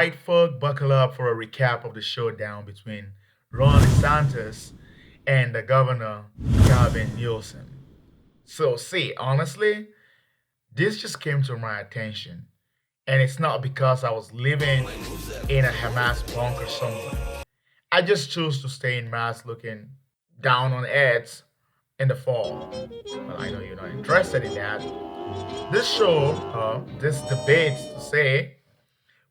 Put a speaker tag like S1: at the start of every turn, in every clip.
S1: right, folk, buckle up for a recap of the showdown between Ron DeSantis and the governor, Gavin Newson. So, see, honestly, this just came to my attention. And it's not because I was living in a Hamas bunker somewhere. I just chose to stay in Mass looking down on ads in the fall. Well, I know you're not interested in that. This show, this debate to say,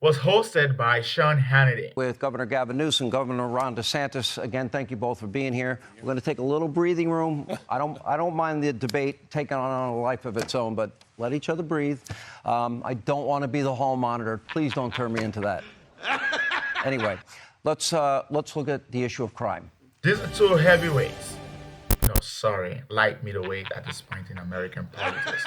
S1: was hosted by Sean Hannity.
S2: With Governor Gavin Newson, Governor Ron DeSantis. Again, thank you both for being here. We're going to take a little breathing room. I don't mind the debate taking on a life of its own, but let each other breathe. I don't want to be the hall monitor. Please don't turn me into that. Anyway, let's look at the issue of crime.
S1: These are two heavyweights. No, sorry, light middleweight at this point in American politics.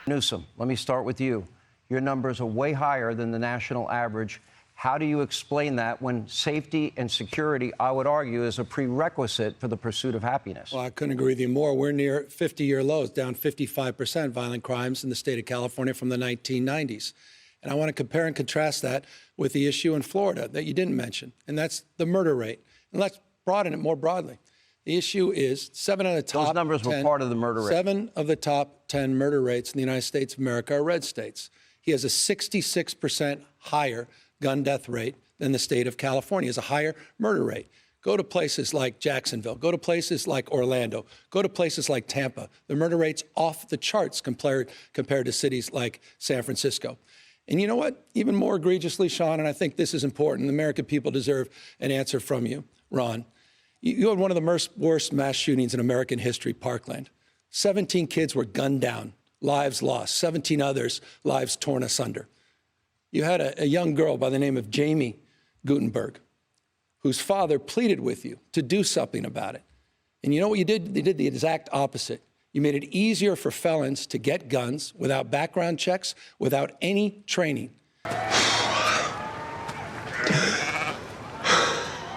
S2: Newsom, let me start with you. Your numbers are way higher than the national average. How do you explain that when safety and security, I would argue, is a prerequisite for the pursuit of happiness?
S3: Well, I couldn't agree with you more. We're near 50-year lows, down 55% violent crimes in the state of California from the 1990s. And I want to compare and contrast that with the issue in Florida that you didn't mention, and that's the murder rate. And let's broaden it more broadly. The issue is 7 of the top
S2: Those numbers were
S3: 10,
S2: part of the murder rate.
S3: 7 of the top 10 murder rates in the United States of America are red states. He has a 66% higher gun death rate than the state of California. He has a higher murder rate. Go to places like Jacksonville. Go to places like Orlando. Go to places like Tampa. The murder rate's off the charts compared to cities like San Francisco. And you know what? Even more egregiously, Sean, and I think this is important, the American people deserve an answer from you, Ron. You had one of the worst mass shootings in American history, Parkland. 17 kids were gunned down, lives lost, 17 others, lives torn asunder. You had a young girl by the name of Jamie Gutenberg, whose father pleaded with you to do something about it. And you know what you did? You did the exact opposite. You made it easier for felons to get guns without background checks, without any training.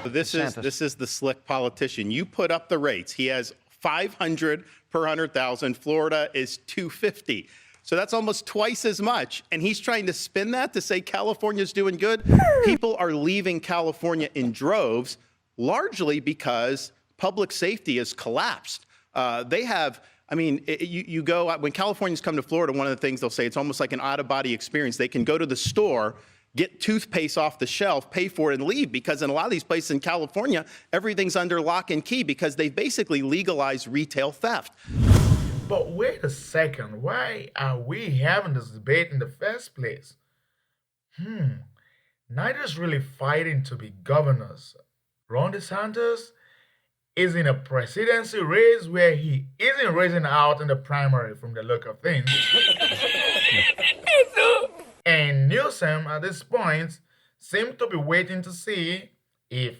S4: This is the slick politician. You put up the rates. He has 500 per 100,000. Florida is 250. So that's almost twice as much. And he's trying to spin that to say California's doing good. People are leaving California in droves, largely because public safety has collapsed. You go, when Californians come to Florida, one of the things they'll say, it's almost like an out-of-body experience. They can go to the store, get toothpaste off the shelf, pay for it, and leave, because in a lot of these places in California, everything's under lock and key because they've basically legalized retail theft.
S1: But wait a second, why are we having this debate in the first place? Neither's really fighting to be governors. Ron DeSantis is in a presidency race where he isn't raising out in the primary from the look of things. And Newsom, at this point, seemed to be waiting to see if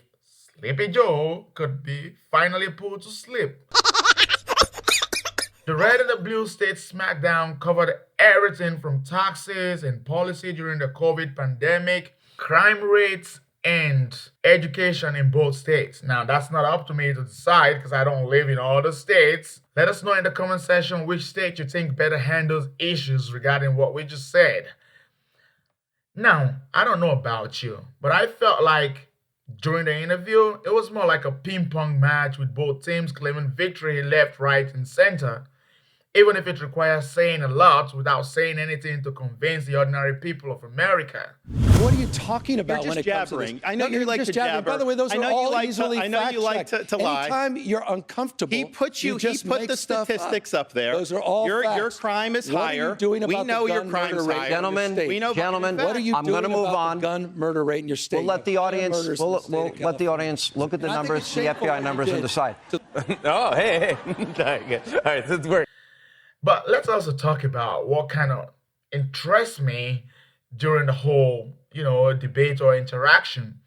S1: Sleepy Joe could be finally put to sleep. The red and the blue state smackdown covered everything from taxes and policy during the COVID pandemic, crime rates, and education in both states. Now, that's not up to me to decide because I don't live in all the states. Let us know in the comment section which state you think better handles issues regarding what we just said. Now, I don't know about you, but I felt like during the interview, it was more like a ping pong match with both teams claiming victory left, right, and center, even if it requires saying a lot without saying anything to convince the ordinary people of America.
S3: What are you talking about when it comes to this?
S4: I know you like to jabber.
S3: By the way, those are all easily
S4: I know you like to lie.
S3: Anytime you're uncomfortable,
S4: He put the statistics up there.
S3: Those are all
S4: your
S3: facts.
S4: crime is
S3: what
S4: higher.
S3: Are you doing about
S4: we know
S3: the
S4: your
S3: gun
S4: crime's
S3: murder rate
S4: higher.
S2: Gentlemen,
S4: We know
S2: gentlemen,
S3: What are you
S2: I'm
S3: doing
S2: going to move
S3: about
S2: on.
S3: the gun murder rate in your state?
S2: We'll let the audience we'll let the audience look at the
S3: And I think
S2: numbers,
S3: it's
S2: the
S3: shameful
S2: FBI
S3: what you
S2: numbers, and
S3: did.
S2: decide.
S5: Oh, hey. All right, this works.
S1: But let's also talk about what kind of interests me during the whole, debate or interaction.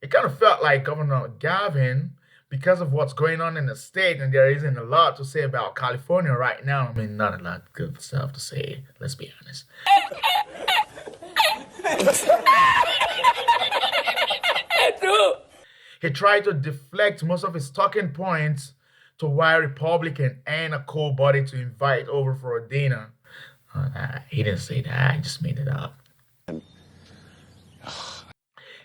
S1: It kind of felt like Governor Gavin, because of what's going on in the state, and there isn't a lot to say about California right now. I mean, not a lot of good stuff to say, let's be honest. He tried to deflect most of his talking points to why Republican and a cool body to invite over for a dinner. He didn't say that, I just made it up.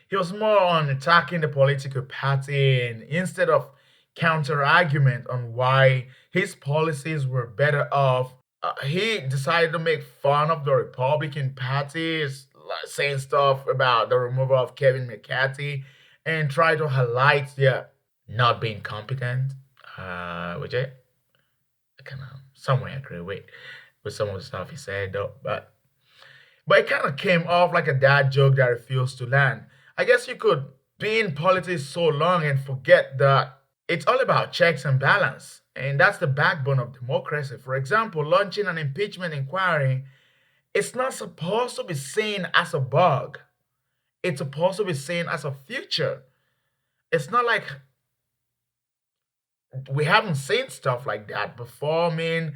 S1: He was more on attacking the political party and instead of counter argument on why his policies were better off, he decided to make fun of the Republican Party, saying stuff about the removal of Kevin McCarthy and try to highlight their not being competent, which I kind of somewhere agree with some of the stuff he said, though. But it kind of came off like a dad joke that refused to land. I guess you could be in politics so long and forget that it's all about checks and balance. And that's the backbone of democracy. For example, launching an impeachment inquiry, it's not supposed to be seen as a bug. It's supposed to be seen as a future. It's not like we haven't seen stuff like that before. I mean,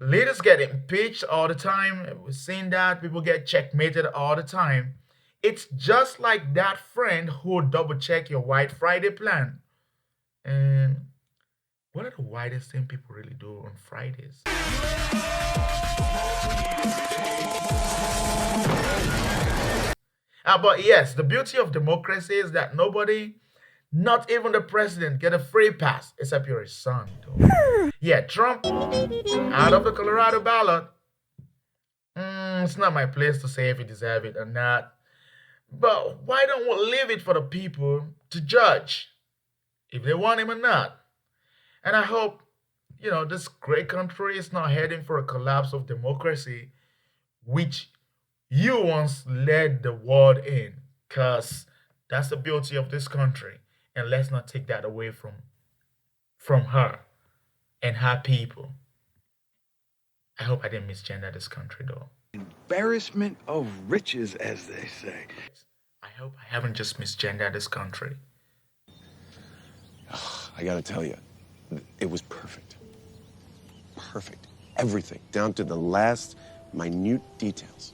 S1: leaders get impeached all the time. We've seen that. People get checkmated all the time. It's just like that friend who will double check your White Friday plan. And what are the widest things people really do on Fridays? But yes, the beauty of democracy is that nobody, not even the president, get a free pass except you're his son. Though. Yeah, Trump out of the Colorado ballot. It's not my place to say if he deserves it or not. But why don't we leave it for the people to judge if they want him or not? And I hope, this great country is not heading for a collapse of democracy, which you once led the world in, because that's the beauty of this country. And let's not take that away from her and her people. I hope I didn't misgender this country, though.
S6: Embarrassment of riches, as they say.
S1: I hope I haven't just misgendered this country.
S7: I gotta tell you, it was perfect. Perfect. Everything, down to the last minute details.